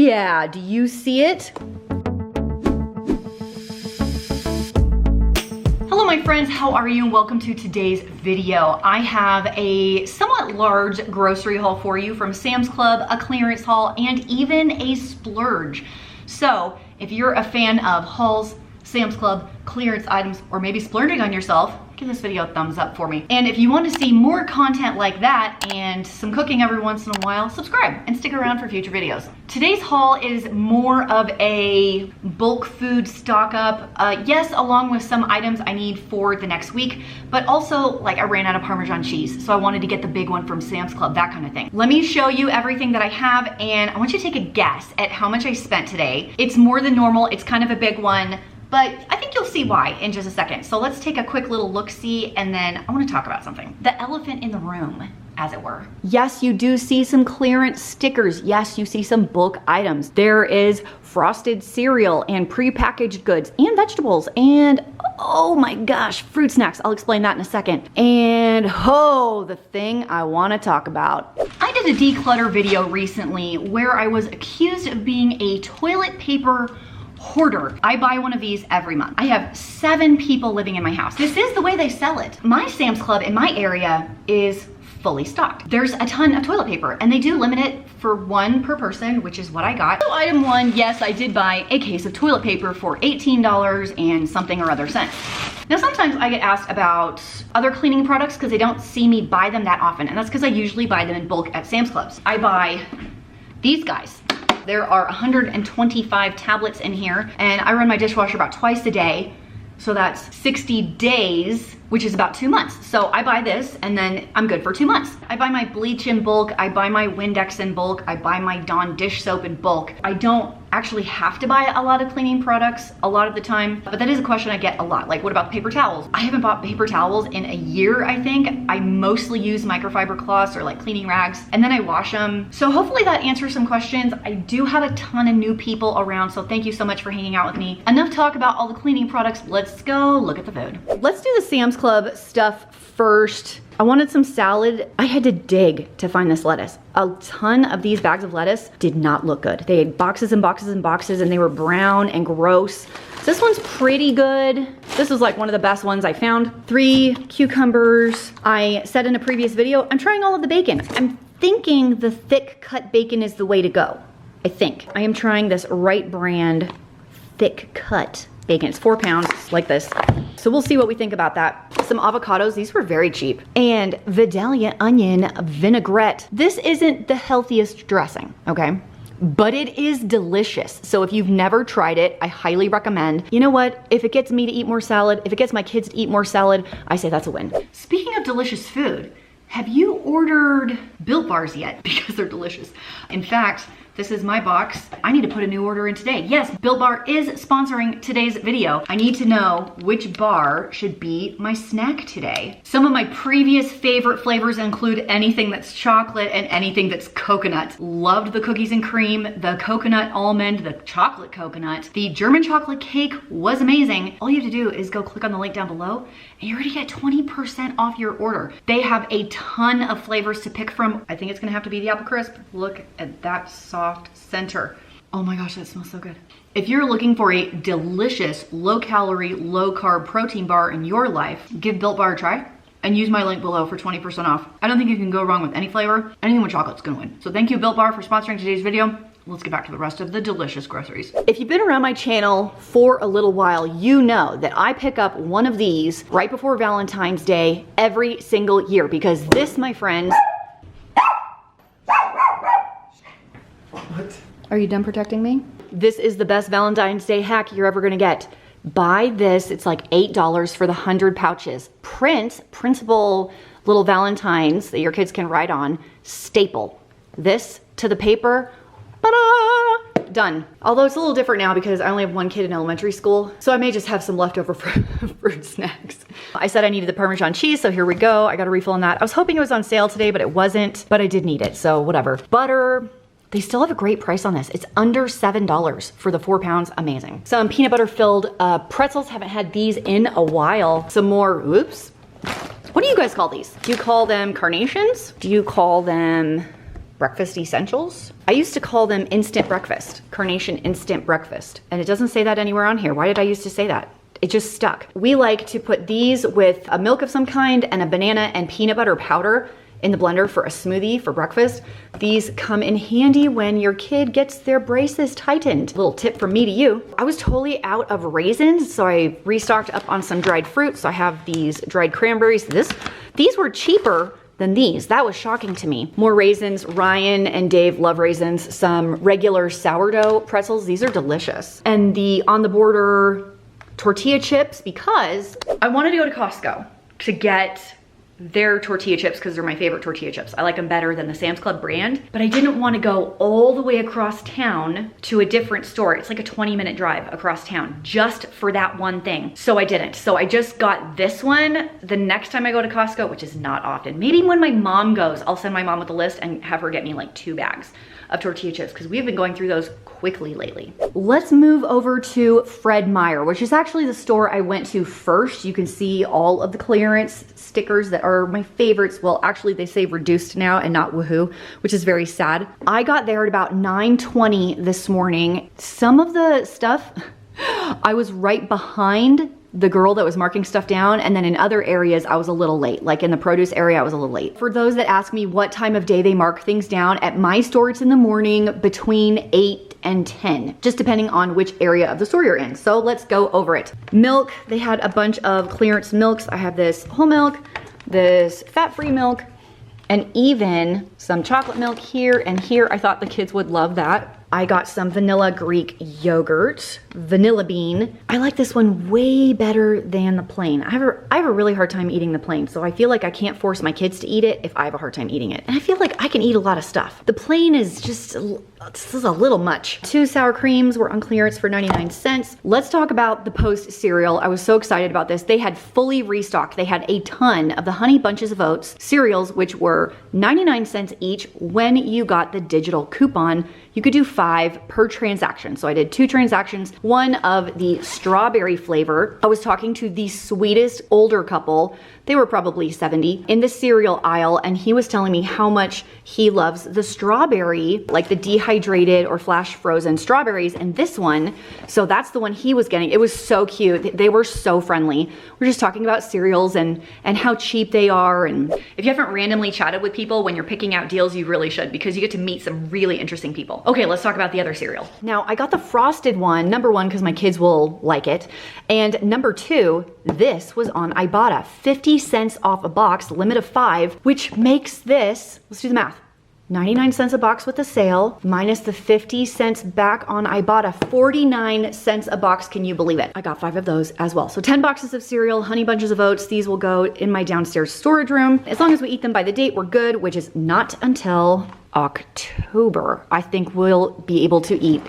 yeah, do you see it? Hello my friends, how are you and welcome to today's video. I have a somewhat large grocery haul for you from Sam's Club, a clearance haul, and even a splurge. So if you're a fan of hauls, Sam's Club, clearance items, or maybe splurging on yourself, give this video a thumbs up for me. And if you want to see more content like that and some cooking every once in a while, subscribe and stick around for future videos. Today's haul is more of a bulk food stock up. Yes, along with some items I need for the next week, but also like I ran out of Parmesan cheese, so I wanted to get the big one from Sam's Club, that kind of thing. Let me show you everything that I have, and I want you to take a guess at how much I spent today. It's more than normal, it's kind of a big one, but I think you'll see why in just a second. So let's take a quick little look-see, and then I want to talk about something. The elephant in the room, as it were. Yes, you do see some clearance stickers. Yes, you see some bulk items. There is frosted cereal and prepackaged goods and vegetables and, oh my gosh, fruit snacks. I'll explain that in a second. And oh, the thing I want to talk about. I did a declutter video recently where I was accused of being a toilet paper hoarder. I buy one of these every month. I have 7 people living in my house. This is the way they sell it. My Sam's Club in my area is fully stocked. There's a ton of toilet paper, and they do limit it for 1 per person, which is what I got. So item 1, yes, I did buy a case of toilet paper for $18 and something or other cents. Now sometimes I get asked about other cleaning products because they don't see me buy them that often, and that's because I usually buy them in bulk at Sam's Clubs. I buy these guys. There are 125 tablets in here, and I run my dishwasher about twice a day. So that's 60 days, which is about 2 months. So I buy this and then I'm good for 2 months. I buy my bleach in bulk. I buy my Windex in bulk. I buy my Dawn dish soap in bulk. I don't actually have to buy a lot of cleaning products a lot of the time, but that is a question I get a lot. Like, what about paper towels? I haven't bought paper towels in a year, I think. I mostly use microfiber cloths or like cleaning rags, and then I wash them. So hopefully that answers some questions. I do have a ton of new people around, so thank you so much for hanging out with me. Enough talk about all the cleaning products. Let's go look at the food. Let's do the Sam's Club stuff first. I wanted some salad. I had to dig to find this lettuce. A ton of these bags of lettuce did not look good. They had boxes and boxes and boxes, and they were brown and gross. This one's pretty good. This is like one of the best ones I found. 3 cucumbers. I said in a previous video, I'm trying all of the bacon. I'm thinking the thick cut bacon is the way to go. I think. I am trying this Right Brand thick cut bacon. It's 4 pounds, like this. So we'll see what we think about that. Some avocados, these were very cheap. And Vidalia onion vinaigrette. This isn't the healthiest dressing, okay? But it is delicious. So if you've never tried it, I highly recommend. You know what? If it gets me to eat more salad, if it gets my kids to eat more salad, I say that's a win. Speaking of delicious food, have you ordered Built Bars yet? Because they're delicious. In fact, this is my box. I need to put a new order in today. Yes, Built Bar is sponsoring today's video. I need to know which bar should be my snack today. Some of my previous favorite flavors include anything that's chocolate and anything that's coconut. Loved the cookies and cream, the coconut almond, the chocolate coconut. The German chocolate cake was amazing. All you have to do is go click on the link down below and you already get 20% off your order. They have a ton of flavors to pick from. I think it's gonna have to be the apple crisp. Look at that soft center. Oh my gosh, that smells so good. If you're looking for a delicious, low calorie, low carb protein bar in your life, give Built Bar a try and use my link below for 20% off. I don't think you can go wrong with any flavor. Anything with chocolate's gonna win. So thank you, Built Bar, for sponsoring today's video. Let's get back to the rest of the delicious groceries. If you've been around my channel for a little while, you know that I pick up one of these right before Valentine's Day every single year, because this, my friends, what? Are you done protecting me? This is the best Valentine's Day hack you're ever gonna get. Buy this, it's like $8 for the 100 pouches. Printable little Valentines that your kids can write on, staple this to the paper, ta-da! Done. Although it's a little different now because I only have 1 kid in elementary school, so I may just have some leftover fruit snacks. I said I needed the Parmesan cheese, so here we go. I got a refill on that. I was hoping it was on sale today, but it wasn't, but I did need it, so whatever. Butter. They still have a great price on this. It's under $7 for the 4 pounds, amazing. Some peanut butter filled pretzels, haven't had these in a while. Some more, oops. What do you guys call these? Do you call them carnations? Do you call them breakfast essentials. I used to call them instant breakfast, Carnation instant breakfast. And it doesn't say that anywhere on here. Why did I used to say that? It just stuck. We like to put these with a milk of some kind and a banana and peanut butter powder in the blender for a smoothie for breakfast. These come in handy when your kid gets their braces tightened. Little tip from me to you. I was totally out of raisins, so I restocked up on some dried fruit. So I have these dried cranberries. These were cheaper than these. That was shocking to me. More raisins. Ryan and Dave love raisins. Some regular sourdough pretzels. These are delicious. And the On the Border tortilla chips, because I wanted to go to Costco to get their tortilla chips because they're my favorite tortilla chips. I like them better than the Sam's Club brand, but I didn't want to go all the way across town to a different store. It's like a 20-minute drive across town just for that one thing. So I didn't. So I just got this one. The next time I go to Costco, which is not often, maybe when my mom goes, I'll send my mom with a list and have her get me like 2 bags of tortilla chips because we've been going through those quickly lately. Let's move over to Fred Meyer, which is actually the store I went to first. You can see all of the clearance stickers that are my favorites. Well, actually they say reduced now and not woohoo, which is very sad. I got there at about 9:20 this morning. Some of the stuff, I was right behind the girl that was marking stuff down, and then in other areas I was a little late. Like in the produce area I was a little late. For those that ask me what time of day they mark things down, at my store it's in the morning between 8 and 10, just depending on which area of the store you're in. So let's go over it. Milk, they had a bunch of clearance milks. I have this whole milk, this fat-free milk, and even some chocolate milk here and here. I thought the kids would love that. I got some vanilla Greek yogurt, vanilla bean. I like this one way better than the plain. I have a really hard time eating the plain, so I feel like I can't force my kids to eat it if I have a hard time eating it. And I feel like I can eat a lot of stuff. The plain is just, this is a little much. 2 sour creams were on clearance for 99 cents. Let's talk about the Post cereal. I was so excited about this. They had fully restocked. They had a ton of the Honey Bunches of Oats cereals, which were 99 cents each. When you got the digital coupon, you could do 5 per transaction. So I did 2 transactions, one of the strawberry flavor. I was talking to the sweetest older couple. They were probably 70 in the cereal aisle, and he was telling me how much he loves the strawberry, like the dehydrated or flash frozen strawberries, and this one. So that's the one he was getting. It was so cute. They were so friendly. We're just talking about cereals and how cheap they are. And if you haven't randomly chatted with people when you're picking out deals, you really should, because you get to meet some really interesting people. Okay, let's talk about the other cereal. Now, I got the frosted one, number 1, because my kids will like it. And number 2, this was on Ibotta, 50 cents off a box, limit of 5, which makes this, let's do the math, 99 cents a box with the sale, minus the 50 cents back on Ibotta, 49 cents a box. Can you believe it? I got 5 of those as well. So 10 boxes of cereal, Honey Bunches of Oats. These will go in my downstairs storage room. As long as we eat them by the date, we're good, which is not until October. I think we'll be able to eat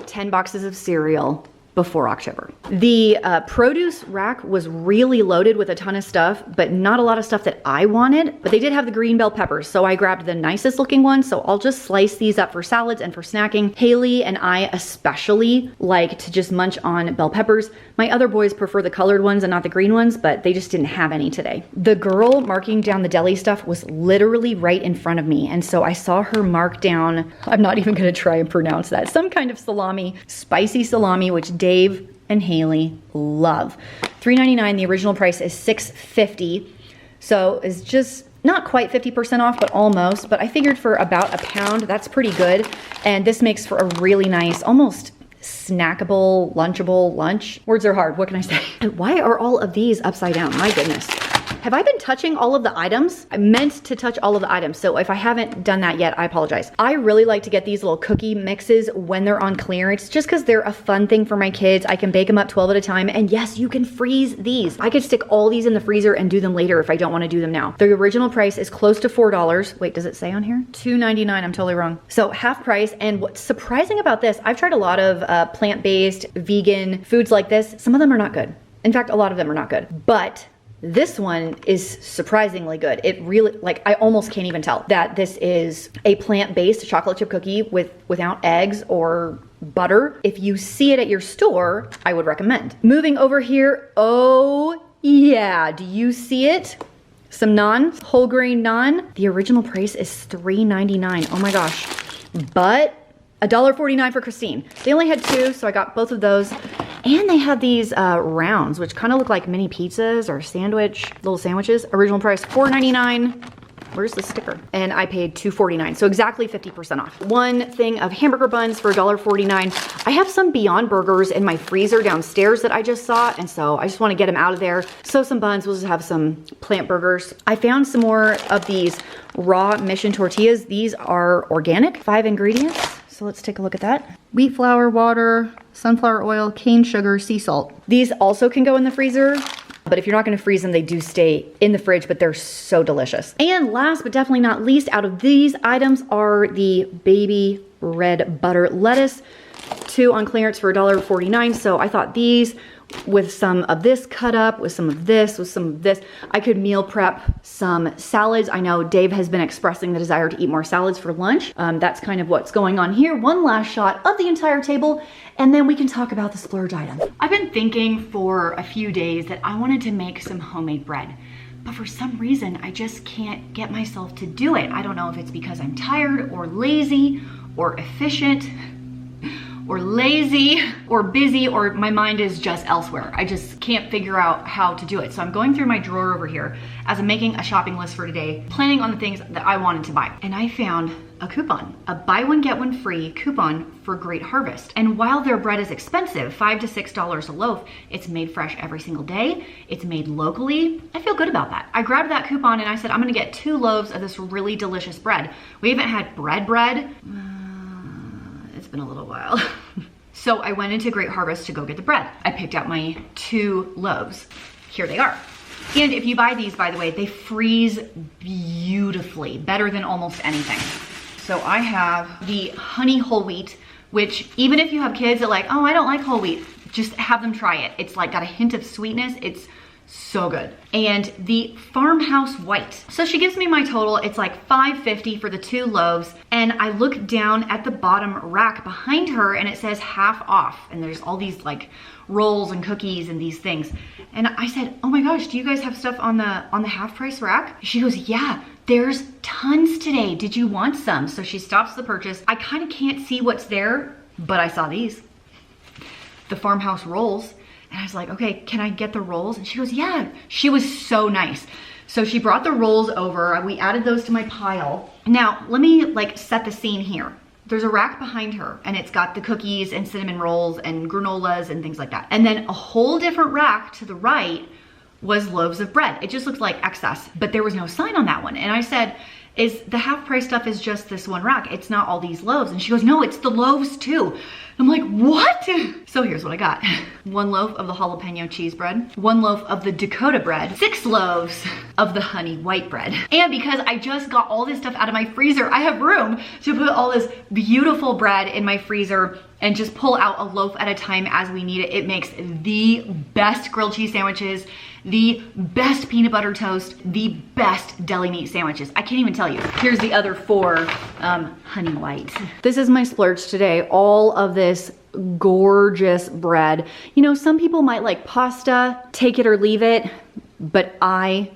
10 boxes of cereal before October. The produce rack was really loaded with a ton of stuff, but not a lot of stuff that I wanted, but they did have the green bell peppers. So I grabbed the nicest looking one. So I'll just slice these up for salads and for snacking. Haley and I especially like to just munch on bell peppers. My other boys prefer the colored ones and not the green ones, but they just didn't have any today. The girl marking down the deli stuff was literally right in front of me. And so I saw her mark down, I'm not even gonna try and pronounce that, some kind of salami, spicy salami, which Dave and Haley love. $3.99, the original price is $6.50. So it's just not quite 50% off, but almost. But I figured for about £1, that's pretty good. And this makes for a really nice, almost snackable, lunchable lunch. Words are hard, what can I say? And why are all of these upside down? My goodness. Have I been touching all of the items? I meant to touch all of the items, so if I haven't done that yet, I apologize. I really like to get these little cookie mixes when they're on clearance, just because they're a fun thing for my kids. I can bake them up 12 at a time, and yes, you can freeze these. I could stick all these in the freezer and do them later if I don't want to do them now. The original price is close to $4. Wait, does it say on here? $2.99, I'm totally wrong. So half price, and what's surprising about this, I've tried a lot of plant-based, vegan foods like this. Some of them are not good. In fact, a lot of them are not good, but this one is surprisingly good. It really, like, I almost can't even tell that this is a plant-based chocolate chip cookie without eggs or butter. If you see it at your store, I would recommend. Moving over here, oh yeah, do you see it? Some naan, whole grain naan. The original price is $3.99. Oh my gosh. But $1.49 for Christine. They only had 2, so I got both of those. And they had these rounds, which kind of look like mini pizzas or little sandwiches. Original price $4.99. Where's the sticker? And I paid $2.49, so exactly 50% off. One thing of hamburger buns for $1.49. I have some Beyond Burgers in my freezer downstairs that I just saw, and so I just want to get them out of there. So some buns, we'll just have some plant burgers. I found some more of these raw Mission tortillas. These are organic, 5 ingredients. So let's take a look at that. Wheat flour, water, sunflower oil, cane sugar, sea salt. These also can go in the freezer, but if you're not gonna freeze them, they do stay in the fridge, but they're so delicious. And last but definitely not least, out of these items are the baby red butter lettuce. 2 on clearance for $1.49. So I thought these, with some of this cut up, with some of this, I could meal prep some salads. I know Dave has been expressing the desire to eat more salads for lunch. That's kind of what's going on here. One last shot of the entire table, and then we can talk about the splurge item. I've been thinking for a few days that I wanted to make some homemade bread, but for some reason, I just can't get myself to do it. I don't know if it's because I'm tired or lazy or efficient or lazy or busy, or my mind is just elsewhere. I just can't figure out how to do it. So I'm going through my drawer over here as I'm making a shopping list for today, planning on the things that I wanted to buy. And I found a coupon, a buy one, get one free coupon for Great Harvest. And while their bread is expensive, $5 to $6 a loaf, it's made fresh every single day. It's made locally. I feel good about that. I grabbed that coupon and I said, I'm gonna get 2 loaves of this really delicious bread. We haven't had bread. It's been a little while. So I went into Great Harvest to go get the bread. I picked out my 2 loaves. Here they are. And if you buy these, by the way, they freeze beautifully, better than almost anything. So I have the honey whole wheat, which even if you have kids that are like, oh, I don't like whole wheat, just have them try it. It's like got a hint of sweetness. It's so good. And the farmhouse white. So she gives me my total. It's like $5.50 for the 2 loaves. And I look down at the bottom rack behind her and it says half off. And there's all these like rolls and cookies and these things. And I said, oh my gosh, do you guys have stuff on the half price rack? She goes, yeah, there's tons today. Did you want some? So she stops the purchase. I kind of can't see what's there, but I saw these, the farmhouse rolls. And I was like, okay, can I get the rolls? And she goes, yeah. She was so nice. So she brought the rolls over. We added those to my pile. Now, let me like set the scene here. There's a rack behind her and it's got the cookies and cinnamon rolls and granolas and things like that. And then a whole different rack to the right was loaves of bread. It just looked like excess, but there was no sign on that one. And I said, is the half price stuff is just this one rack. It's not all these loaves. And she goes, no, it's the loaves too. I'm like, what? So here's what I got. 1 loaf of the jalapeno cheese bread, 1 loaf of the Dakota bread, 6 loaves of the honey white bread. And because I just got all this stuff out of my freezer, I have room to put all this beautiful bread in my freezer and just pull out a loaf at a time as we need it. It makes the best grilled cheese sandwiches, the best peanut butter toast, the best deli meat sandwiches. I can't even tell you. Here's the other 4 honey white. This is my splurge today. All of this gorgeous bread. You know, some people might like pasta, take it or leave it, but I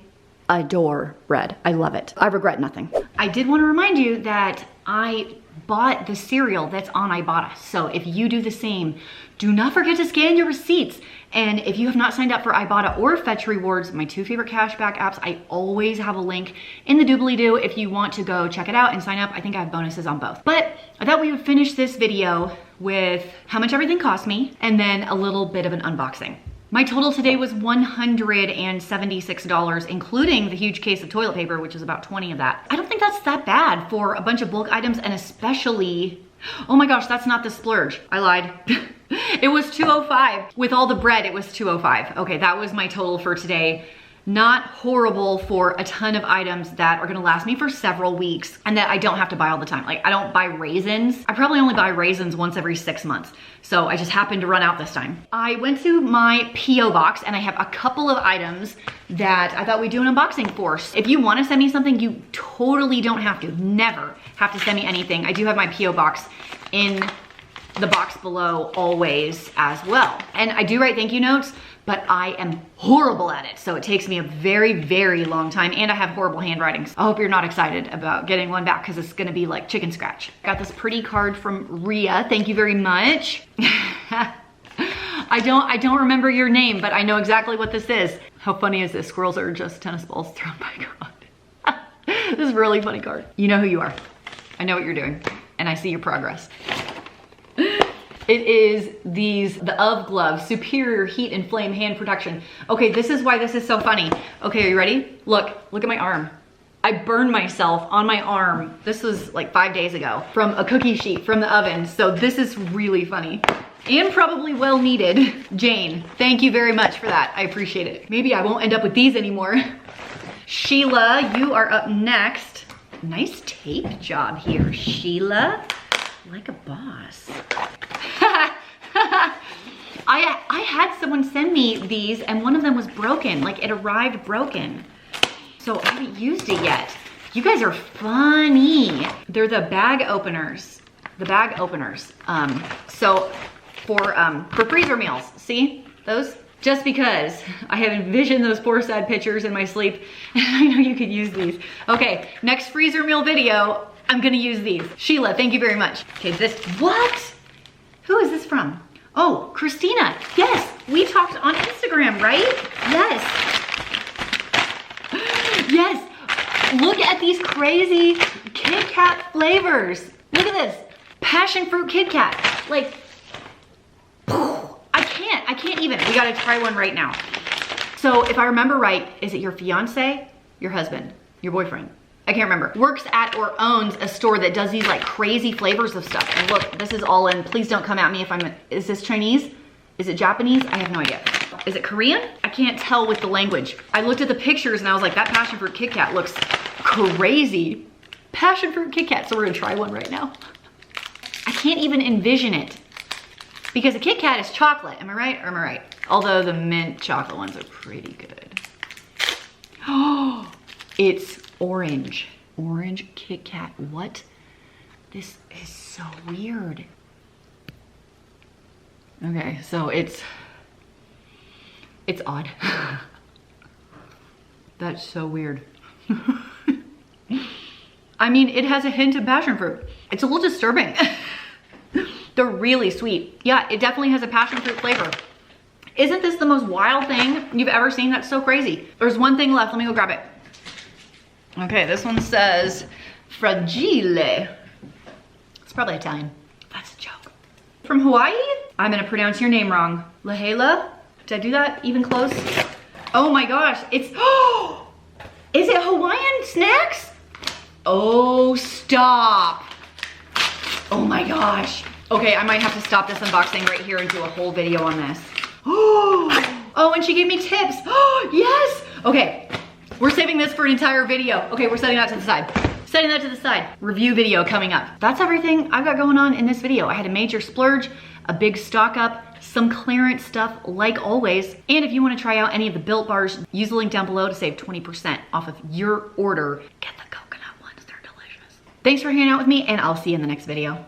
adore bread. I love it. I regret nothing. I did want to remind you that I bought the cereal that's on Ibotta. So if you do the same, do not forget to scan your receipts. And if you have not signed up for Ibotta or Fetch Rewards, my 2 favorite cashback apps, I always have a link in the doobly-doo if you want to go check it out and sign up. I think I have bonuses on both. But I thought we would finish this video with how much everything cost me and then a little bit of an unboxing. My total today was $176, including the huge case of toilet paper, which is about 20 of that. I don't think that's that bad for a bunch of bulk items, and especially, oh my gosh, that's not the splurge. I lied. It was $205. With all the bread, it was $205. Okay, that was my total for today. Not horrible for a ton of items that are gonna last me for several weeks and that I don't have to buy all the time. Like, I don't buy raisins. I probably only buy raisins once every 6 months. So I just happened to run out this time. I went to my P.O. box and I have a couple of items that I thought we'd do an unboxing for. If you wanna send me something, you totally don't have to. Never have to send me anything. I do have my P.O. box in the box below always as well. And I do write thank you notes, but I am horrible at it. So it takes me a very, very long time, and I have horrible handwriting. So I hope you're not excited about getting one back because it's gonna be like chicken scratch. Got this pretty card from Rhea. Thank you very much. I don't remember your name, but I know exactly what this is. How funny is this? Squirrels are just tennis balls thrown by God. This is a really funny card. You know who you are. I know what you're doing, and I see your progress. It is the UV gloves, superior heat and flame hand protection. Okay, this is why this is so funny. Okay, are you ready? Look at my arm. I burned myself on my arm. This was like 5 days ago from a cookie sheet from the oven. So this is really funny and probably well needed. Jane, thank you very much for that. I appreciate it. Maybe I won't end up with these anymore. Sheila, you are up next. Nice tape job here, Sheila. Like a boss. I had someone send me these and one of them was broken, like it arrived broken. So I haven't used it yet. You guys are funny. They're the bag openers. The bag openers. So for freezer meals, see those? Just because I have envisioned those poor sad pictures in my sleep and I know you could use these. Okay, next freezer meal video, I'm gonna use these. Sheila, thank you very much. Okay, what? Who is this from? Oh, Christina. Yes, we talked on Instagram, right? Yes. Yes. Look at these crazy Kit Kat flavors. Look at this. Passion fruit Kit Kat. Like, I can't even. We gotta try one right now. So if I remember right, is it your fiance, your husband, your boyfriend? I can't remember. Works at or owns a store that does these like crazy flavors of stuff. And look, this is all in. Please don't come at me if is this Chinese? Is it Japanese? I have no idea. Is it Korean? I can't tell with the language. I looked at the pictures and I was like, that passion fruit Kit Kat looks crazy. Passion fruit Kit Kat. So we're gonna try one right now. I can't even envision it because a Kit Kat is chocolate. Am I right or am I right? Although the mint chocolate ones are pretty good. Oh, it's orange. Orange Kit Kat. What? This is so weird. Okay, so it's odd. That's so weird. I mean, it has a hint of passion fruit. It's a little disturbing. They're really sweet. Yeah, it definitely has a passion fruit flavor. Isn't this the most wild thing you've ever seen? That's so crazy. There's one thing left. Let me go grab it. Okay, this one says Fragile. It's probably Italian. That's a joke. From Hawaii? I'm gonna pronounce your name wrong. Lahela? Did I do that even close? Oh my gosh, it's, oh! Is it Hawaiian snacks? Oh, stop. Oh my gosh. Okay, I might have to stop this unboxing right here and do a whole video on this. Oh, and she gave me tips. Oh, yes. Okay, we're saving this for an entire video. Okay, we're setting that to the side. Setting that to the side. Review video coming up. That's everything I've got going on in this video. I had a major splurge, a big stock up, some clearance stuff like always. And if you want to try out any of the Built Bars, use the link down below to save 20% off of your order. Get the coconut ones, they're delicious. Thanks for hanging out with me and I'll see you in the next video.